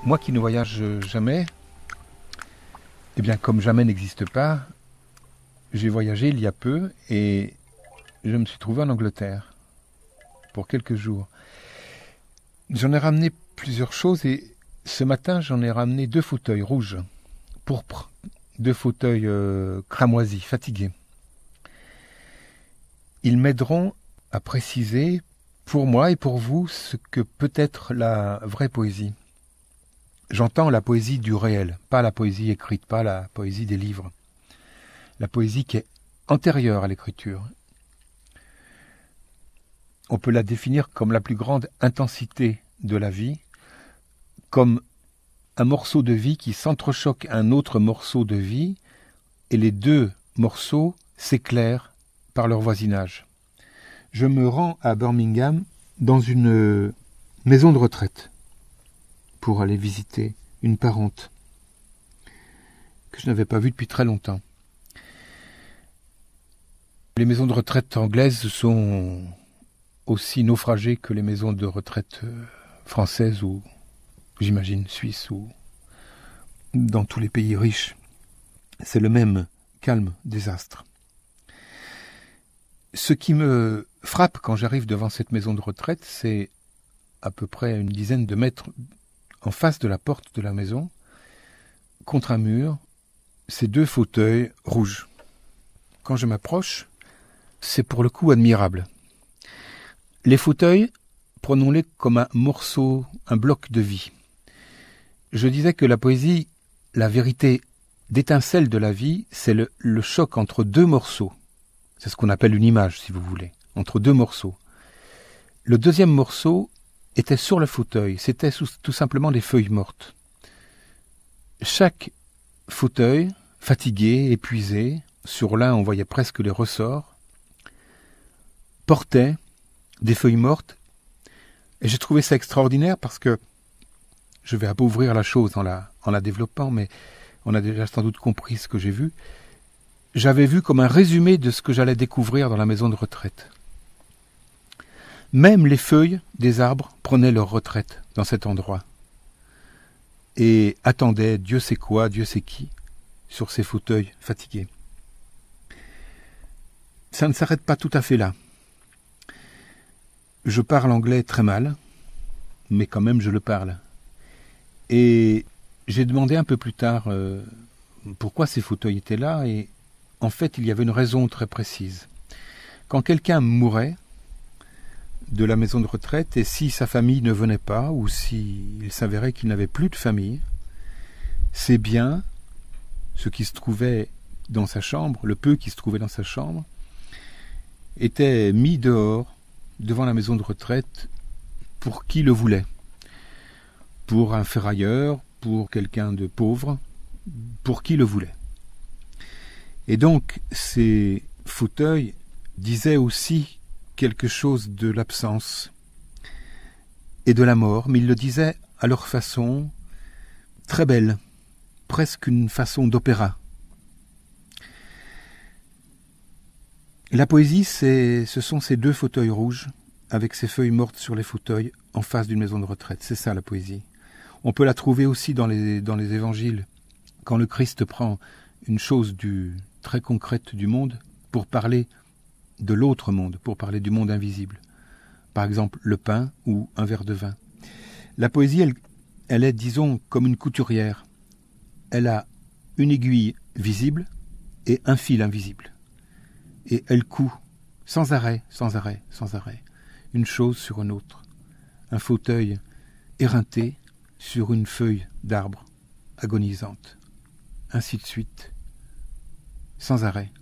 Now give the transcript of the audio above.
Moi qui ne voyage jamais, eh bien comme jamais n'existe pas, j'ai voyagé il y a peu et je me suis trouvé en Angleterre pour quelques jours. J'en ai ramené plusieurs choses et ce matin j'en ai ramené 2 fauteuils rouges, pourpres, 2 fauteuils cramoisis, fatigués. Ils m'aideront à préciser pour moi et pour vous ce que peut être la vraie poésie. J'entends la poésie du réel, pas la poésie écrite, pas la poésie des livres. La poésie qui est antérieure à l'écriture. On peut la définir comme la plus grande intensité de la vie, comme un morceau de vie qui s'entrechoque à un autre morceau de vie, et les 2 morceaux s'éclairent par leur voisinage. Je me rends à Birmingham dans une maison de retraite pour aller visiter une parente que je n'avais pas vue depuis très longtemps. Les maisons de retraite anglaises sont aussi naufragées que les maisons de retraite françaises ou, j'imagine, suisses ou dans tous les pays riches. C'est le même calme désastre. Ce qui me frappe quand j'arrive devant cette maison de retraite, c'est à peu près une dizaine de mètres en face de la porte de la maison, contre un mur, ces 2 fauteuils rouges. Quand je m'approche, c'est pour le coup admirable. Les fauteuils, prenons-les comme un morceau, un bloc de vie. Je disais que la poésie, la vérité d'étincelle de la vie, c'est le choc entre 2 morceaux. C'est ce qu'on appelle une image, si vous voulez, entre 2 morceaux. Le 2e morceau était sur le fauteuil, c'était tout simplement des feuilles mortes. Chaque fauteuil, fatigué, épuisé, sur l'un on voyait presque les ressorts, portait des feuilles mortes, et j'ai trouvé ça extraordinaire parce que, je vais appauvrir la chose en la développant, mais on a déjà sans doute compris ce que j'ai vu, j'avais vu comme un résumé de ce que j'allais découvrir dans la maison de retraite. Même les feuilles des arbres prenaient leur retraite dans cet endroit et attendaient Dieu sait quoi, Dieu sait qui, sur ces fauteuils fatigués. Ça ne s'arrête pas tout à fait là. Je parle anglais très mal, mais quand même je le parle. Et j'ai demandé un peu plus tard pourquoi ces fauteuils étaient là, et en fait il y avait une raison très précise. Quand quelqu'un mourait de la maison de retraite, et si sa famille ne venait pas, ou s'il s'avérait qu'il n'avait plus de famille, ses biens, ce qui se trouvait dans sa chambre, le peu qui se trouvait dans sa chambre, étaient mis dehors, devant la maison de retraite, pour qui le voulait. Pour un ferrailleur, pour quelqu'un de pauvre, pour qui le voulait. Et donc, ces fauteuils disaient aussi quelque chose de l'absence et de la mort, mais ils le disaient à leur façon très belle, presque une façon d'opéra. La poésie, ce sont ces 2 fauteuils rouges, avec ces feuilles mortes sur les fauteuils, en face d'une maison de retraite. C'est ça la poésie. On peut la trouver aussi dans les évangiles, quand le Christ prend une chose très concrète du monde pour parler de l'autre monde, pour parler du monde invisible. Par exemple, le pain ou un verre de vin. La poésie, elle est, disons, comme une couturière. Elle a une aiguille visible et un fil invisible. Et elle coud, sans arrêt, sans arrêt, sans arrêt, une chose sur une autre. Un fauteuil éreinté sur une feuille d'arbre agonisante. Ainsi de suite, sans arrêt.